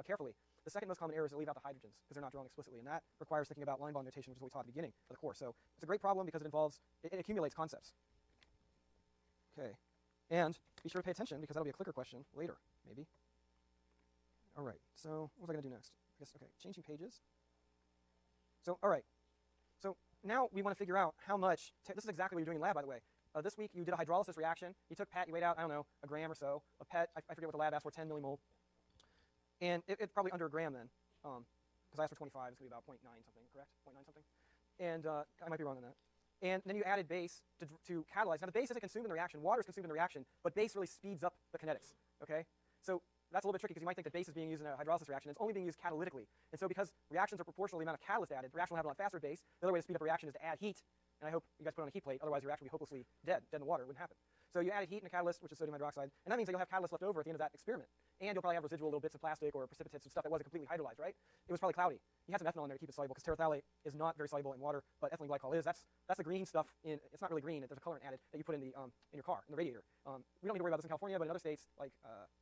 carefully. The second most common error is to leave out the hydrogens because they're not drawn explicitly, and that requires thinking about line bond notation, which is what we taught at the beginning of the course. So it's a great problem because it accumulates concepts. Okay, and be sure to pay attention because that'll be a clicker question later, maybe. All right, so what was I going to do next? I guess, okay, changing pages. So, all right, so now we want to figure out how much, this is exactly what you're doing in lab, by the way. This week you did a hydrolysis reaction. You took PET, you weighed out, I don't know, a gram or so of PET. I forget what the lab asked for, 10 millimole. And it's probably under a gram then, because I asked for 25, it's going to be about 0.9 something, correct? 0.9 something. And I might be wrong on that. And then you added base to catalyze. Now the base isn't consumed in the reaction, water is consumed in the reaction, but base really speeds up the kinetics, okay? So that's a little bit tricky because you might think that base is being used in a hydrolysis reaction. It's only being used catalytically. And so because reactions are proportional to the amount of catalyst added, the reaction will happen a lot faster at base. The other way to speed up a reaction is to add heat. And I hope you guys put it on a heat plate, otherwise your reaction would be hopelessly dead in the water. It wouldn't happen. So you added heat in a catalyst, which is sodium hydroxide, and that means that you'll have catalyst left over at the end of that experiment. And you'll probably have residual little bits of plastic or precipitates and stuff that wasn't completely hydrolyzed, right? It was probably cloudy. You had some ethanol in there to keep it soluble because terephthalate is not very soluble in water, but ethylene glycol is. That's the green stuff it's not really green. There's a colorant added that you put in your car, in the radiator. We don't need to worry about this in California, but in other states, like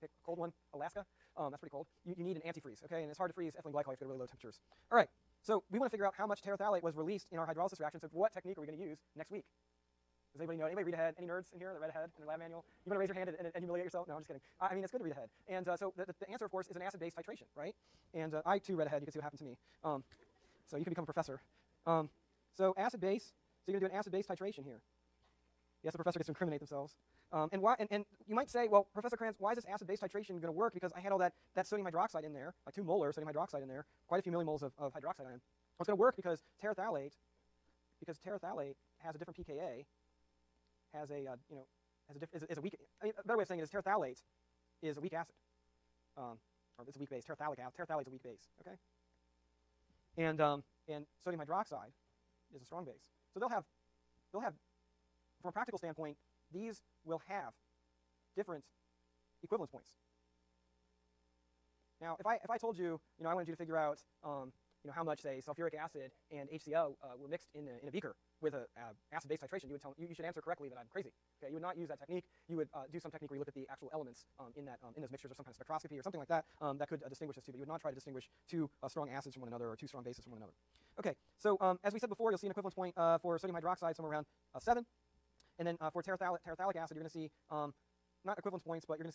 pick a cold one, Alaska, that's pretty cold. You need an antifreeze, okay? And it's hard to freeze ethylene glycol if you go to really low temperatures. All right, so we want to figure out how much terephthalate was released in our hydrolysis reaction. So what technique are we going to use next week? Does anybody know? Anybody read ahead? Any nerds in here that read ahead in their lab manual? You want to raise your hand and humiliate yourself? No, I'm just kidding. I mean, it's good to read ahead. And so the answer, of course, is an acid-base titration, right? And I, too, read ahead. You can see what happened to me. So you can become a professor. So acid-base, so you're going to do an acid-base titration here. Yes, the professor gets to incriminate themselves. And you might say, well, Professor Kranz, why is this acid-base titration going to work? Because I had all that sodium hydroxide in there, like 2 molar sodium hydroxide in there, quite a few millimoles of hydroxide ion. Well, it's going to work because terephthalate has a different pKa, has a is a weak. I mean, a better way of saying it is terephthalate is a weak acid, or it's a weak base. Terephthalic acid. Terephthalate is a weak base. Okay. And sodium hydroxide is a strong base. So they'll have, from a practical standpoint, these will have different equivalence points. Now, if I told you, I wanted you to figure out, how much, say, sulfuric acid and HCl were mixed in a beaker with an acid-base titration, you would tell you should answer correctly that I'm crazy. Okay, you would not use that technique. You would do some technique where you look at the actual elements in those mixtures, or some kind of spectroscopy or something like that that could distinguish those two. But you would not try to distinguish two strong acids from one another or two strong bases from one another. Okay, so as we said before, you'll see an equivalence point for sodium hydroxide somewhere around 7, and then for terephthalic acid, you're going to see not equivalence points, but you're going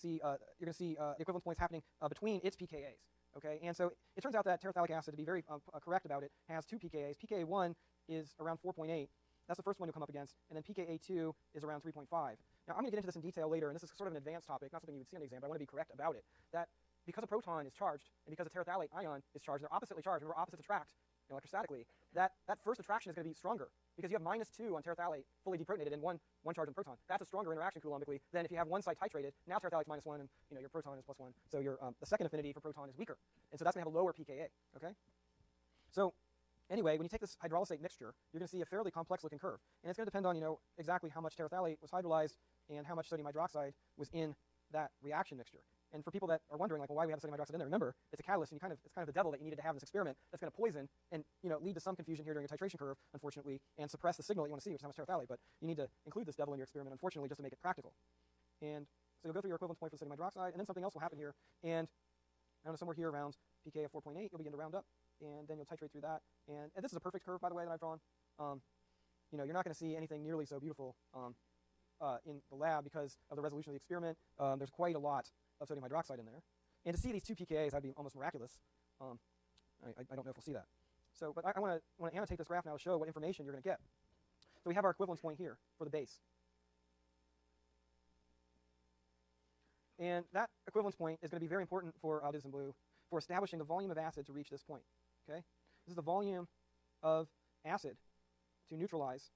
to see the equivalence points happening between its pKa's. Okay, and so it turns out that terephthalic acid, to be very correct about it, has 2 pKa's. pKa1 is around 4.8. That's the first one you'll come up against, and then pKa2 is around 3.5. Now, I'm going to get into this in detail later, and this is sort of an advanced topic, not something you would see on the exam, but I want to be correct about it, that because a proton is charged, and because a terephthalate ion is charged, they're oppositely charged, remember opposites attract electrostatically, that first attraction is going to be stronger, because you have -2 on terephthalate fully deprotonated and one charge on proton. That's a stronger interaction coulombically than if you have one site titrated. Now terephtalate's -1 and your proton is +1. So your the second affinity for proton is weaker, and so that's going to have a lower pKa. Okay. So anyway, when you take this hydrolysate mixture, you're going to see a fairly complex-looking curve, and it's going to depend on exactly how much terephthalate was hydrolyzed and how much sodium hydroxide was in that reaction mixture. And for people that are wondering, like, well, why we have sodium hydroxide in there, remember, it's a catalyst, and it's kind of the devil that you needed to have in this experiment that's going to poison and lead to some confusion here during your titration curve, unfortunately, and suppress the signal that you want to see, which is how much terephthalate. But you need to include this devil in your experiment, unfortunately, just to make it practical. And so you'll go through your equivalence point for sodium hydroxide, and then something else will happen here. And I don't know, somewhere here around pK of 4.8, you'll begin to round up, and then you'll titrate through that. And this is a perfect curve, by the way, that I've drawn. You're not going to see anything nearly so beautiful in the lab because of the resolution of the experiment. There's quite a lot of sodium hydroxide in there. And to see these 2 pKa's, that'd be almost miraculous. I don't know if we'll see that. So, but I want to annotate this graph now to show what information you're going to get. So we have our equivalence point here for the base. And that equivalence point is going to be very important for, I'll do this in blue, for establishing the volume of acid to reach this point. Okay? This is the volume of acid to neutralize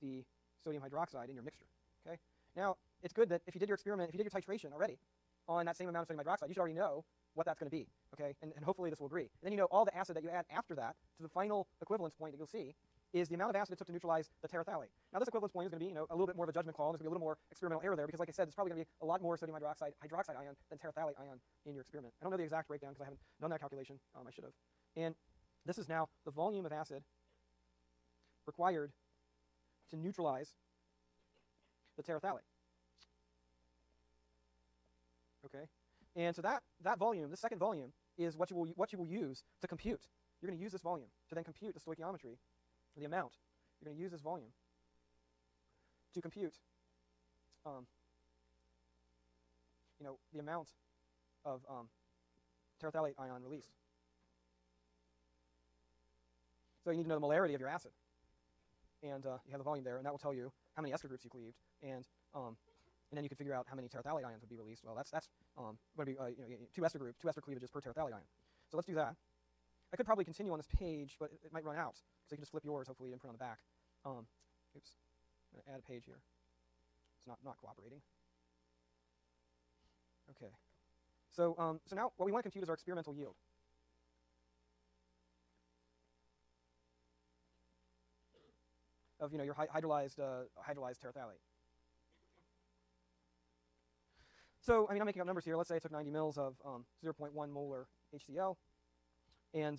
the sodium hydroxide in your mixture. Okay? Now, it's good that if you did your experiment, if you did your titration already on that same amount of sodium hydroxide, you should already know what that's going to be, okay? And hopefully this will agree. And then you know all the acid that you add after that to the final equivalence point that you'll see is the amount of acid it took to neutralize the terephthalate. Now this equivalence point is going to be, a little bit more of a judgment call, and there's going to be a little more experimental error there because, like I said, there's probably going to be a lot more sodium hydroxide ion than terephthalate ion in your experiment. I don't know the exact breakdown because I haven't done that calculation. I should have. And this is now the volume of acid required to neutralize the terephthalate. Okay, And so that volume, the second volume, is what you will use to compute. You're going to use this volume to then compute the stoichiometry, the amount. You're going to use this volume to compute, the amount of terephthalate ion released. So you need to know the molarity of your acid, and you have the volume there, and that will tell you how many ester groups you cleaved, and then you can figure out how many terephthalate ions would be released. Well, that's going to be two ester cleavages per terephthalate ion. So let's do that. I could probably continue on this page, but it might run out. So you can just flip yours, hopefully, and put it on the back. Oops, I'm going to add a page here. It's not cooperating. Okay. So now what we want to compute is our experimental yield. Of your hydrolyzed terephthalate. So I'm making up numbers here. Let's say I took 90 mils of 0.1 molar HCl, and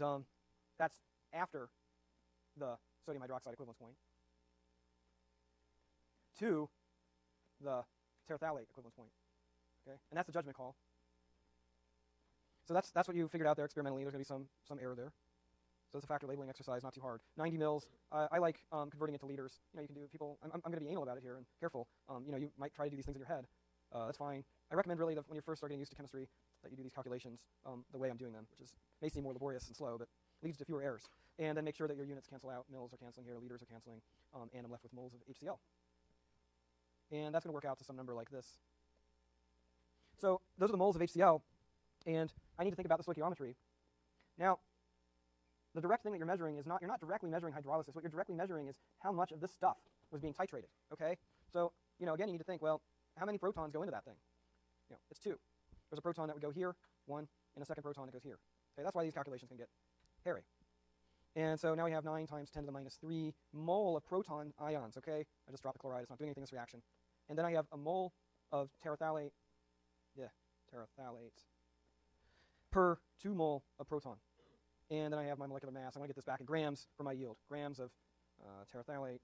that's after the sodium hydroxide equivalence point to the terephthalate equivalence point. Okay, and that's the judgment call. So that's what you figured out there experimentally. There's going to be some error there. So it's a factor labeling exercise, not too hard. 90 mils. I like converting it to liters. You can do people. I'm going to be anal about it here and careful. You might try to do these things in your head. That's fine. I recommend really that when you first start getting used to chemistry, that you do these calculations the way I'm doing them, which may seem more laborious and slow, but leads to fewer errors. And then make sure that your units cancel out. Mils are canceling here, liters are canceling, and I'm left with moles of HCl. And that's going to work out to some number like this. So those are the moles of HCl, and I need to think about the stoichiometry. Now, the direct thing that you're measuring is you're not directly measuring hydrolysis. What you're directly measuring is how much of this stuff was being titrated, okay? So, again, you need to think, well, how many protons go into that thing? It's 2. There's a proton that would go here, 1, and a second proton that goes here. Okay, that's why these calculations can get hairy. And so now we have 9 times 10 to the minus 3 mole of proton ions, okay? I just dropped the chloride. It's not doing anything in this reaction. And then I have a mole of terephthalate per 2 mole of proton. And then I have my molecular mass. I want to get this back in grams for my yield. Grams of terephthalate.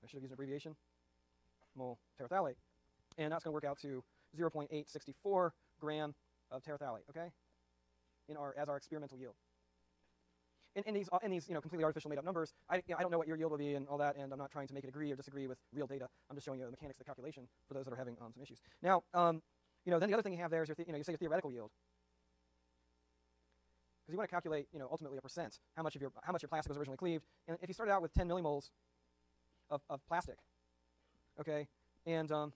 I should have used an abbreviation. Mole terephthalate. And that's going to work out to 0.864 gram of terephthalate, okay? As our experimental yield. In these completely artificial made-up numbers, I don't know what your yield will be and all that, and I'm not trying to make it agree or disagree with real data. I'm just showing you the mechanics of the calculation for those that are having some issues. Now, then the other thing you have there is you say your theoretical yield. Because you want to calculate, ultimately a percent, how much your plastic was originally cleaved. And if you started out with 10 millimoles of plastic, okay, and of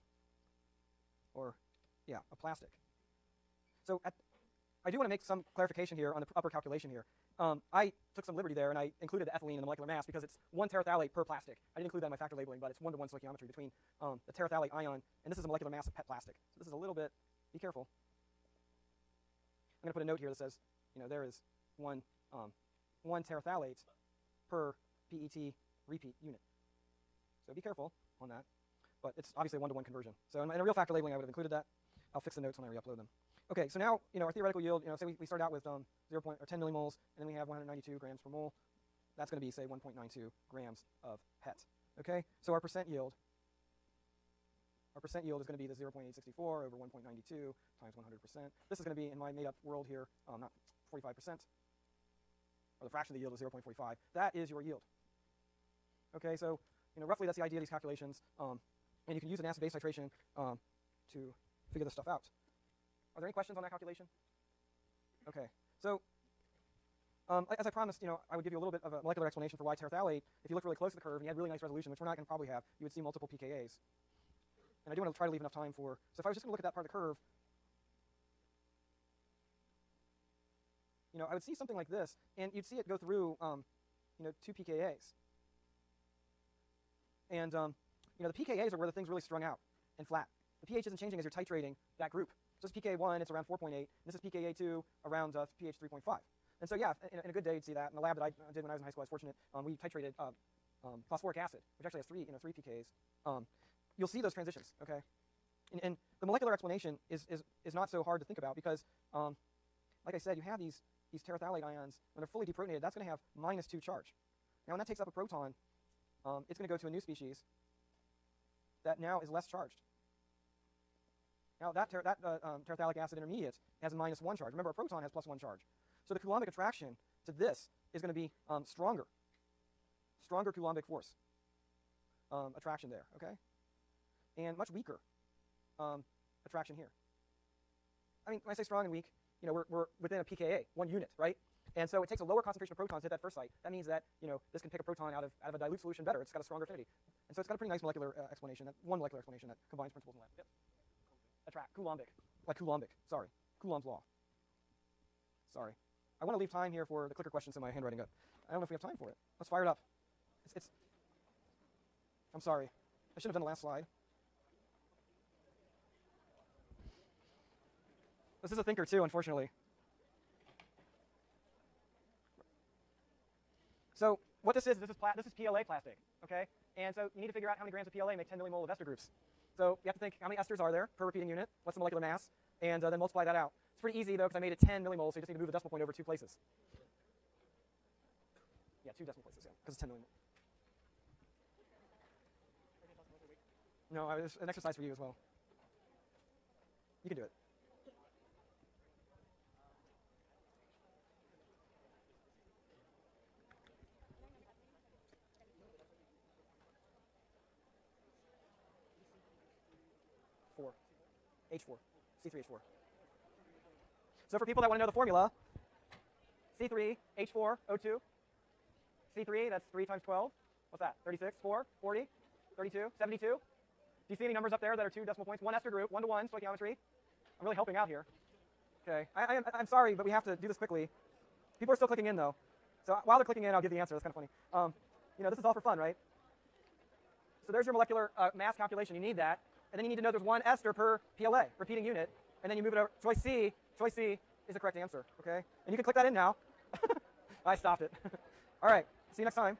plastic. So I do want to make some clarification here on the upper calculation here. I took some liberty there, and I included the ethylene in the molecular mass because it's 1 terephthalate per plastic. I didn't include that in my factor labeling, but it's 1-to-1 stoichiometry between the terephthalate ion, and this is a molecular mass of PET plastic. So this is a little bit, be careful. I'm going to put a note here that says, there is 1 terephthalate per PET repeat unit. So be careful on that, but it's obviously a 1-to-1 conversion. So in a real factor labeling, I would have included that. I'll fix the notes when I re-upload them. Okay, so now, our theoretical yield, say we start out with 10 millimoles, and then we have 192 grams per mole. That's going to be, say, 1.92 grams of PET. Okay, so our percent yield is going to be the 0.864 over 1.92 times 100%. This is going to be, in my made-up world here, not 45%, or the fraction of the yield is 0.45. That is your yield. Okay, so roughly that's the idea of these calculations, and you can use an acid-base titration to figure this stuff out. Are there any questions on that calculation? Okay, so as I promised, I would give you a little bit of a molecular explanation for why terephthalate, if you look really close to the curve and you had really nice resolution, which we're not going to probably have, you would see multiple pKa's. And I do want to try to leave enough time for, so if I was just going to look at that part of the curve, I would see something like this, and you'd see it go through, 2 pKa's. And, the pKa's are where the thing's really strung out and flat. The pH isn't changing as you're titrating that group. So this is pK1, it's around 4.8, and this is pKa2 around pH 3.5. And so yeah, in a good day you'd see that. In the lab that I did when I was in high school, I was fortunate, we titrated phosphoric acid, which actually has 3 pKa's. You'll see those transitions, okay? And the molecular explanation is not so hard to think about because, like I said, you have these terephthalate ions, when they're fully deprotonated, that's going to have -2 charge. Now when that takes up a proton, it's going to go to a new species that now is less charged. Now that terephthalic acid intermediate has a -1 charge. Remember, a proton has +1 charge. So the Coulombic attraction to this is going to be stronger Coulombic force attraction there, okay? And much weaker attraction here. I mean, when I say strong and weak, you know, we're within a pKa, 1 unit, right? And so it takes a lower concentration of protons to hit that first site. That means that, you know, this can pick a proton out of a dilute solution better. It's got a stronger affinity. And so it's got a pretty nice molecular explanation, one molecular explanation that combines principles in lab. Yep. Attract, Coulombic, like Coulombic, sorry, Coulomb's law. Sorry. I want to leave time here for the clicker questions in my handwriting up. I don't know if we have time for it. Let's fire it up. I'm sorry. I should have done the last slide. This is a thinker too, unfortunately. So what this is PLA plastic, okay? And so you need to figure out how many grams of PLA make 10 millimole of ester groups. So you have to think how many esters are there per repeating unit, what's the molecular mass, and then multiply that out. It's pretty easy though because I made it 10 millimoles, so you just need to move the decimal point over 2 places. Yeah, 2 decimal places, yeah, because it's 10 millimoles. No, it's an exercise for you as well. You can do it. H4, C3H4. So for people that want to know the formula, C3H4O2, C3, that's 3 times 12. What's that? 36, 4, 40, 32, 72. Do you see any numbers up there that are 2 decimal points? 1 ester group, 1-to-1 stoichiometry. I'm really helping out here. Okay, I'm sorry, but we have to do this quickly. People are still clicking in though. So while they're clicking in, I'll give the answer. That's kind of funny. You know, this is all for fun, right? So there's your molecular mass calculation. You need that. And then you need to know there's 1 ester per PLA, repeating unit. And then you move it over. Choice C is the correct answer, okay? And you can click that in now. I stopped it. All right, see you next time.